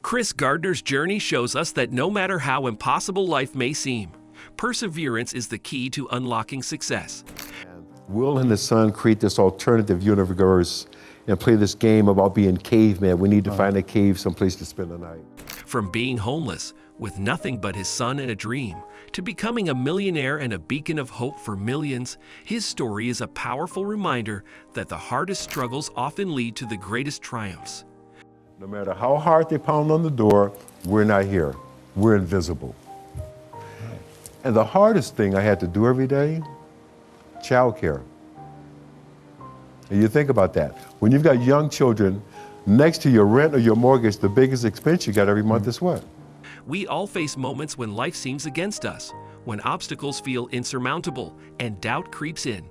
Chris Gardner's journey shows us that no matter how impossible life may seem, perseverance is the key to unlocking success. Will and his son create this alternative universe and play this game about being caveman. We need to find a cave someplace to spend the night. From being homeless, with nothing but his son and a dream, to becoming a millionaire and a beacon of hope for millions, his story is a powerful reminder that the hardest struggles often lead to the greatest triumphs. No matter how hard they pound on the door, we're not here. We're invisible. And the hardest thing I had to do every day, childcare. And you think about that. When you've got young children, next to your rent or your mortgage, the biggest expense you got every month is what? We all face moments when life seems against us, when obstacles feel insurmountable and doubt creeps in.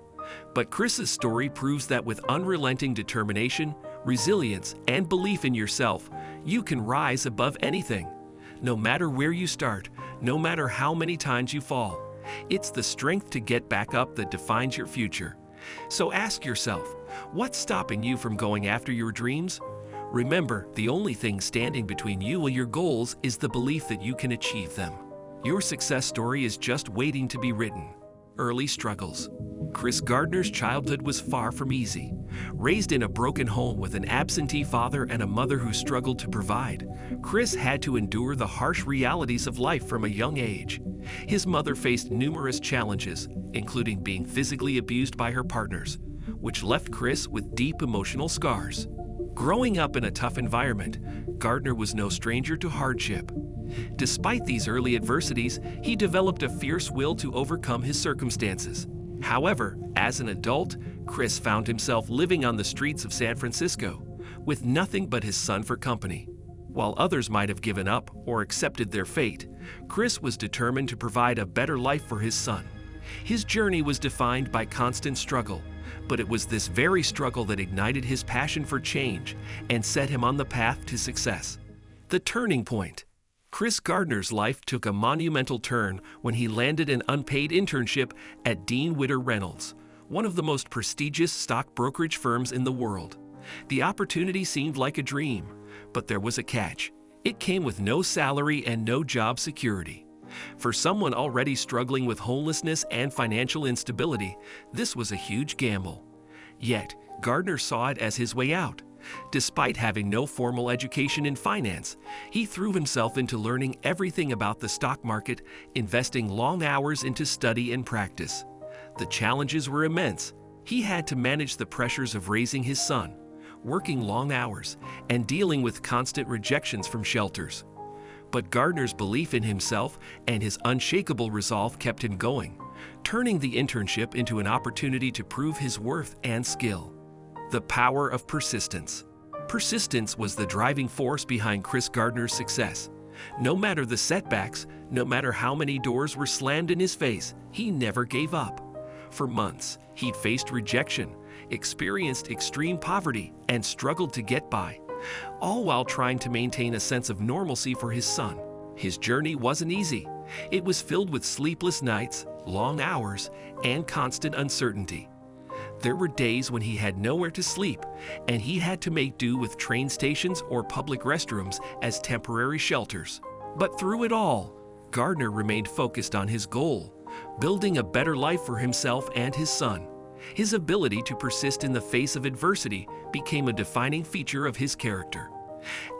But Chris's story proves that with unrelenting determination, resilience, and belief in yourself, you can rise above anything. No matter where you start, no matter how many times you fall, it's the strength to get back up that defines your future. So ask yourself, what's stopping you from going after your dreams? Remember, the only thing standing between you and your goals is the belief that you can achieve them. Your success story is just waiting to be written. Early struggles. Chris Gardner's childhood was far from easy. Raised in a broken home with an absentee father and a mother who struggled to provide, Chris had to endure the harsh realities of life from a young age. His mother faced numerous challenges, including being physically abused by her partners, which left Chris with deep emotional scars. Growing up in a tough environment, Gardner was no stranger to hardship. Despite these early adversities, he developed a fierce will to overcome his circumstances. However, as an adult, Chris found himself living on the streets of San Francisco, with nothing but his son for company. While others might have given up or accepted their fate, Chris was determined to provide a better life for his son. His journey was defined by constant struggle, but it was this very struggle that ignited his passion for change and set him on the path to success. The turning point. Chris Gardner's life took a monumental turn when he landed an unpaid internship at Dean Witter Reynolds, one of the most prestigious stock brokerage firms in the world. The opportunity seemed like a dream, but there was a catch. It came with no salary and no job security. For someone already struggling with homelessness and financial instability, this was a huge gamble. Yet, Gardner saw it as his way out. Despite having no formal education in finance, he threw himself into learning everything about the stock market, investing long hours into study and practice. The challenges were immense. He had to manage the pressures of raising his son, working long hours, and dealing with constant rejections from shelters. But Gardner's belief in himself and his unshakable resolve kept him going, turning the internship into an opportunity to prove his worth and skill. The power of persistence. Persistence was the driving force behind Chris Gardner's success. No matter the setbacks, no matter how many doors were slammed in his face, he never gave up. For months, he'd faced rejection, experienced extreme poverty, and struggled to get by, all while trying to maintain a sense of normalcy for his son. His journey wasn't easy. It was filled with sleepless nights, long hours, and constant uncertainty. There were days when he had nowhere to sleep, and he had to make do with train stations or public restrooms as temporary shelters. But through it all, Gardner remained focused on his goal, building a better life for himself and his son. His ability to persist in the face of adversity became a defining feature of his character.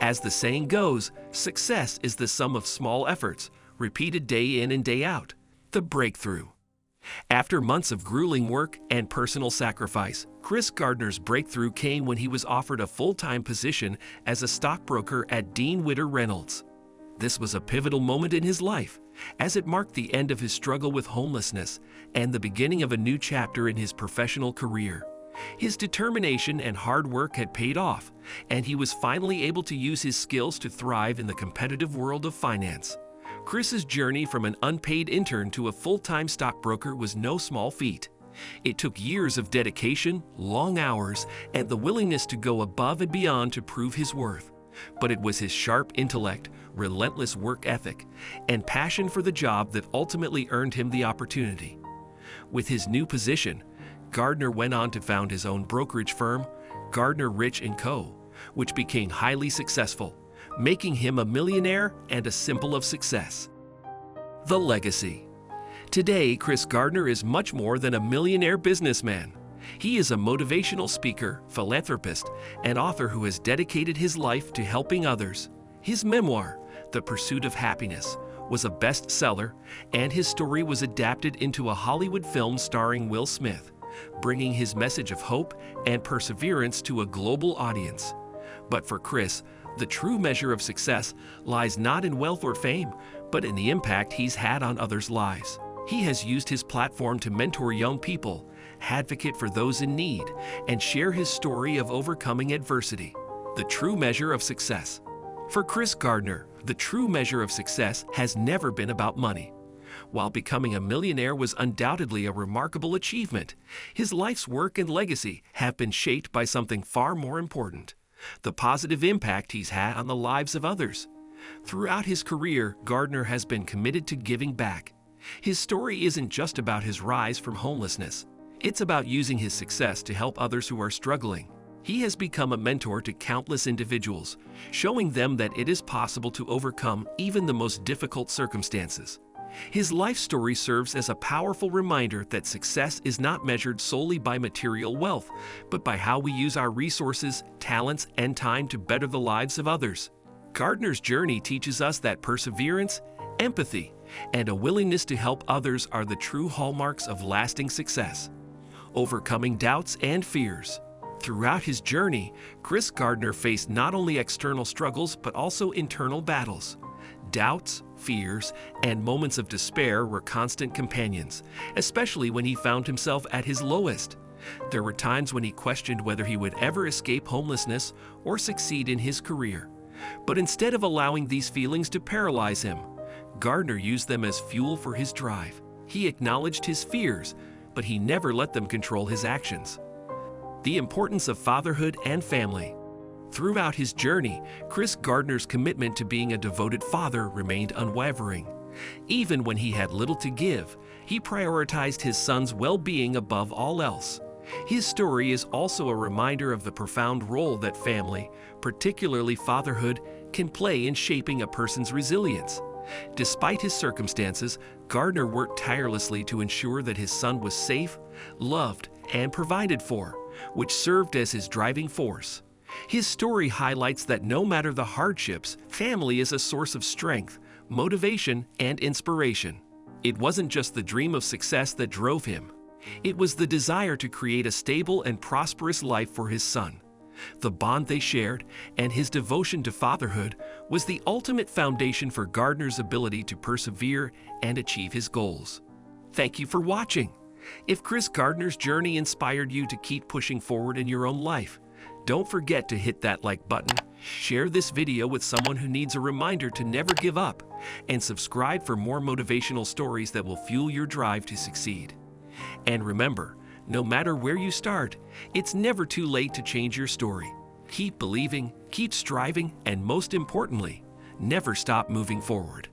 As the saying goes, success is the sum of small efforts, repeated day in and day out. The breakthrough. After months of grueling work and personal sacrifice, Chris Gardner's breakthrough came when he was offered a full-time position as a stockbroker at Dean Witter Reynolds. This was a pivotal moment in his life, as it marked the end of his struggle with homelessness and the beginning of a new chapter in his professional career. His determination and hard work had paid off, and he was finally able to use his skills to thrive in the competitive world of finance. Chris's journey from an unpaid intern to a full-time stockbroker was no small feat. It took years of dedication, long hours, and the willingness to go above and beyond to prove his worth. But it was his sharp intellect, relentless work ethic, and passion for the job that ultimately earned him the opportunity. With his new position, Gardner went on to found his own brokerage firm, Gardner Rich & Co., which became highly successful, making him a millionaire and a symbol of success. The legacy. Today, Chris Gardner is much more than a millionaire businessman. He is a motivational speaker, philanthropist, and author who has dedicated his life to helping others. His memoir, The Pursuit of Happiness, was a bestseller, and his story was adapted into a Hollywood film starring Will Smith, bringing his message of hope and perseverance to a global audience. But for Chris, the true measure of success lies not in wealth or fame, but in the impact he's had on others' lives. He has used his platform to mentor young people, advocate for those in need, and share his story of overcoming adversity. The true measure of success. For Chris Gardner, the true measure of success has never been about money. While becoming a millionaire was undoubtedly a remarkable achievement, his life's work and legacy have been shaped by something far more important: the positive impact he's had on the lives of others. Throughout his career, Gardner has been committed to giving back. His story isn't just about his rise from homelessness. It's about using his success to help others who are struggling. He has become a mentor to countless individuals, showing them that it is possible to overcome even the most difficult circumstances. His life story serves as a powerful reminder that success is not measured solely by material wealth, but by how we use our resources, talents, and time to better the lives of others. Gardner's journey teaches us that perseverance, empathy, and a willingness to help others are the true hallmarks of lasting success. Overcoming doubts and fears. Throughout his journey, Chris Gardner faced not only external struggles but also internal battles. Doubts, fears, and moments of despair were constant companions, especially when he found himself at his lowest. There were times when he questioned whether he would ever escape homelessness or succeed in his career. But instead of allowing these feelings to paralyze him, Gardner used them as fuel for his drive. He acknowledged his fears, but he never let them control his actions. The importance of fatherhood and family. Throughout his journey, Chris Gardner's commitment to being a devoted father remained unwavering. Even when he had little to give, he prioritized his son's well-being above all else. His story is also a reminder of the profound role that family, particularly fatherhood, can play in shaping a person's resilience. Despite his circumstances, Gardner worked tirelessly to ensure that his son was safe, loved, and provided for, which served as his driving force. His story highlights that no matter the hardships, family is a source of strength, motivation, and inspiration. It wasn't just the dream of success that drove him. It was the desire to create a stable and prosperous life for his son. The bond they shared and his devotion to fatherhood was the ultimate foundation for Gardner's ability to persevere and achieve his goals. Thank you for watching. If Chris Gardner's journey inspired you to keep pushing forward in your own life, don't forget to hit that like button, share this video with someone who needs a reminder to never give up, and subscribe for more motivational stories that will fuel your drive to succeed. And remember, no matter where you start, it's never too late to change your story. Keep believing, keep striving, and most importantly, never stop moving forward.